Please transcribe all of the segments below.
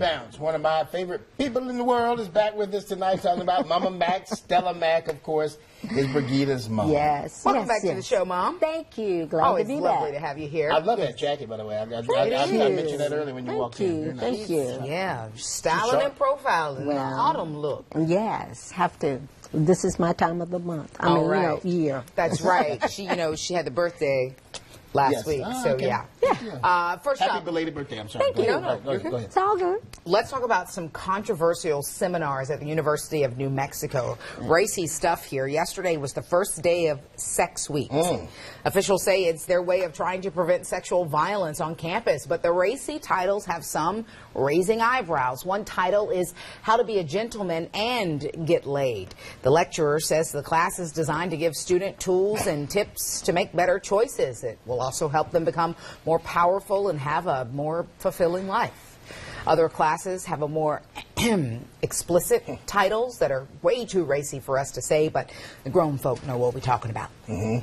Bounce. One of my favorite people in the world is back with us tonight talking about Mama Mack. Stella Mack, of course, is Brigida's mom. Yes. Welcome back to the show, Mom. Thank you. Glad Always to be lovely back. to have you here. I love that jacket, by the way. I mentioned that earlier when you walked in. Very nice. Thank you. Yeah, styling and profiling. Well, the autumn look. Yes, have to. This is my time of the month. I mean, right. year. That's right. She had the birthday last week, so okay. yeah. First Happy up, belated birthday. I'm sorry. Thank you. Go ahead. It's all good. let's talk about some controversial seminars at the University of New Mexico. Racy stuff here. Yesterday was the first day of Sex Week. Officials say it's their way of trying to prevent sexual violence on campus, but the racy titles have some raising eyebrows. One title is How to Be a Gentleman and Get Laid. The lecturer says the class is designed to give student tools and tips to make better choices. It will also help them become more powerful and have a more fulfilling life. Other classes have a more explicit titles that are way too racy for us to say, but the grown folk know what we're talking about.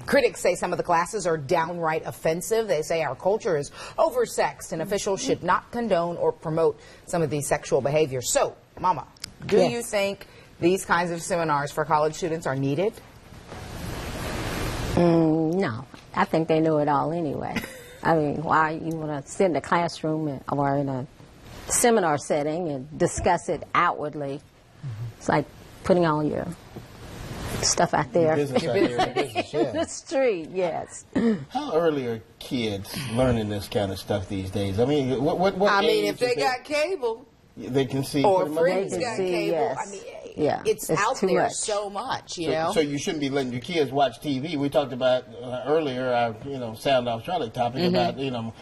Critics say some of the classes are downright offensive. They say our culture is oversexed and officials should not condone or promote some of these sexual behaviors. So, Mama, do you think these kinds of seminars for college students are needed? No, I think they know it all anyway. I mean, why you want to sit in a classroom or in a seminar setting and discuss it outwardly? It's like putting all your stuff out there. Business out there in the business, in the street, yes. How early are kids learning this kind of stuff these days? I mean, what I mean, age if they got cable, they can see. or pretty much friends anything. got see, cable, yes. I mean, Yeah, it's it's out too there much. so much, you know? So you shouldn't be letting your kids watch TV. We talked about earlier our sound off Charlie topic about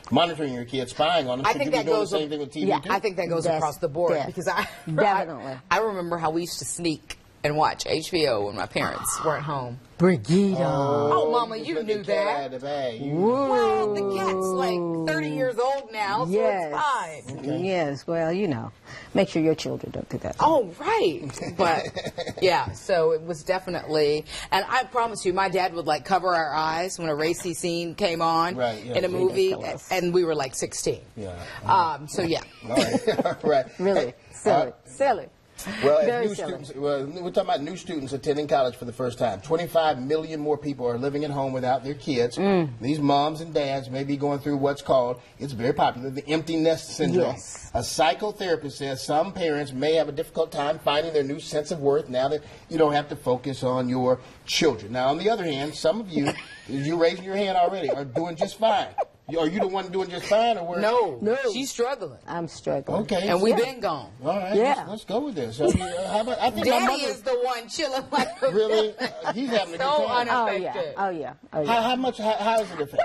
monitoring your kids, spying on them. I Should think you that be doing goes the same thing with TV yeah, too? I think that goes That's- across the board yes, because definitely. I remember how we used to sneak and watch HBO when my parents weren't home. Brigida. Oh, Mama, just you let the knew cat that. out of the bag. Well, the cat's like 30 years old now, so Yes. it's fine. Okay. Yes, well, make sure your children don't do that. Oh, right. But, yeah, so it was definitely, and I promise you, my dad would, cover our eyes when a racy scene came on in a movie, Ridiculous. and we were, 16. Yeah. So, yeah. All right. All right. Really, silly, silly. Well, as Very new silly. students, we're talking about new students attending college for the first time. 25 million more people are living at home without their kids. These moms and dads may be going through what's called, it's very popular, the empty nest syndrome. Yes. A psychotherapist says some parents may have a difficult time finding their new sense of worth now that you don't have to focus on your children. Now, on the other hand, some of you, you're raising your hand already, are doing just fine. Are you the one doing just fine, or where? No, No. she's struggling. I'm struggling. Okay. And we've been gone. All right. Yeah. Let's go with this. I think my Daddy mother is the one chilling like a really. He's having a good So time. Oh unaffected. yeah, oh yeah, oh yeah. How much? How is it affected?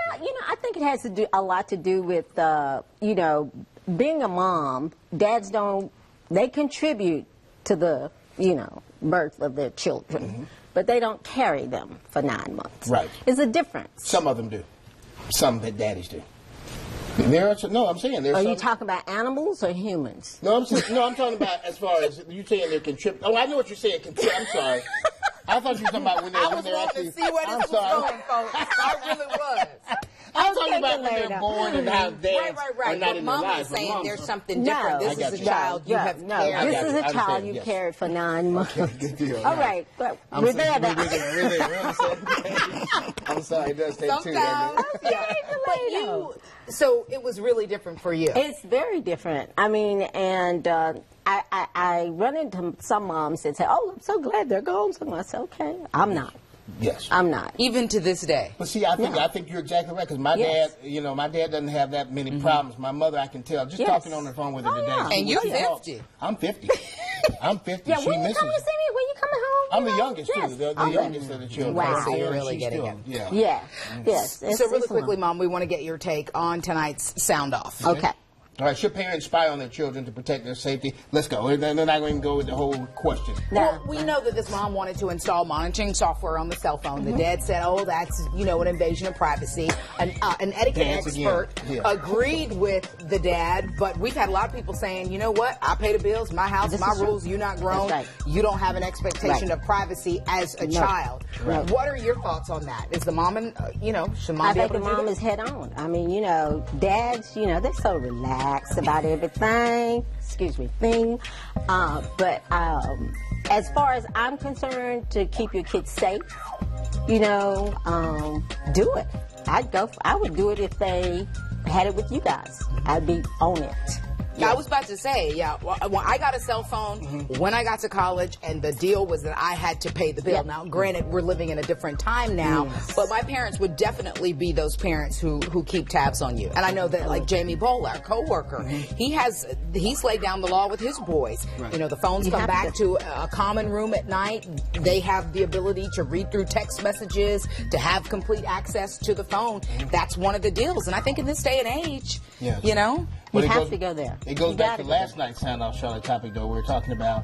I think it has to do a lot to do with being a mom. Dads they contribute to the birth of their children, but they don't carry them for 9 months. Right. It's a difference. Some of them do. Some that daddies do. There are some, no, I'm saying there's. Are some, you talking about animals or humans? No, I'm talking about as far as you saying they're contribute. Oh, I know what you're saying. I'm sorry. I thought you were talking about when they're I was wanting actually. to see where I'm this was sorry. going, folks. I really was. I'm talking Okay, about when they're later. born and how dads are Right. not But in their Mama's lives. But saying moms there's are. something No, different. I This got is a you. child you have no. carried. This got is you. a I child understand, you yes. carried for 9 months. Okay, good deal. All right, but I'm we're sorry. there. Really, I'm sorry. It does take two. Sometimes, doesn't it? yeah. But so it was really different for you. It's very different. I mean, and I run into some moms that say, "Oh, I'm so glad they're gone." So I say, "Okay, I'm not. Yes. I'm not." Even to this day. But see, I think you're exactly right because my Yes. dad, my dad doesn't have that many problems. My mother, I can tell just Yes. talking on the phone with her Oh, today. yeah. she And would- you're she talks. 50. I'm 50. I'm 50. Yeah, she when you misses coming to it. see me? When you coming home? I'm you the know? youngest Yes. too. The Okay. youngest of the children. Wow. So you're really she's getting still, it. Yeah. Yeah. Yes. So it's really quickly, long. Mom, we want to get your take on tonight's sound off. Okay. All right. Should parents spy on their children to protect their safety? Let's go. They're not going to go with the whole question. Well, we know that this mom wanted to install monitoring software on the cell phone. The dad said, "Oh, that's an invasion of privacy." An etiquette Dance again. expert Yeah. agreed with the dad, but we've had a lot of people saying, "You know what? I pay the bills, my house, This my is true. rules. You're not grown. That's right. You don't have an expectation Right. of privacy as a child." Right. What are your thoughts on that? Is the mom and should mom I be think able the to do mom that? is head on. I mean, dads, they're so relaxed. asks about everything. Excuse me, thing. But as far as I'm concerned, to keep your kids safe, do it. I would do it if they had it with you guys. I'd be on it. I was about to say, when I got a cell phone, when I got to college, and the deal was that I had to pay the bill. Yep. Now, granted, we're living in a different time now, but my parents would definitely be those parents who keep tabs on you. And I know that, like Jamie Bowl, our coworker, he's laid down the law with his boys. Right. The phones come back to a common room at night. They have the ability to read through text messages, to have complete access to the phone. That's one of the deals. And I think in this day and age, Yes. You have to go there. It goes back to last night's Sound Off Charlotte topic, though. We were talking about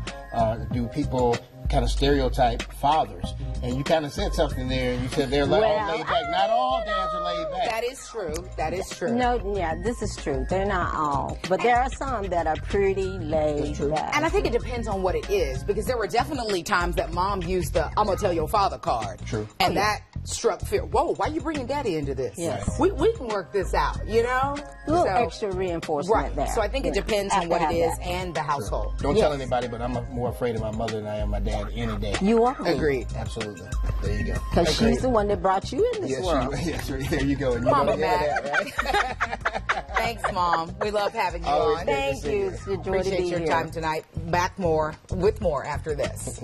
do people kind of stereotype fathers? And you kind of said something there. You said they're all laid back. Not all dads are laid back. That is true. That is true. No, yeah, this is true. They're not all. But there are some that are pretty laid back. And I think it depends on what it is, because there were definitely times that mom used the "I'm gonna tell your father" card. True. And that struck fear. Whoa, why are you bringing daddy into this? Yes. We can work this out, A little extra reinforcement there. So I think it depends on what it is and the household. Don't tell anybody, but I'm more afraid of my mother than I am my dad any day. You are. Agreed. Absolutely. There you go. Because she's the one that brought you in this world. Yes, there you go. And you Mama know Mack. that, right? Thanks, Mom. We love having you Always on. good to Thank see you. you. It's a joy to Appreciate be your here. time tonight. Back with more after this.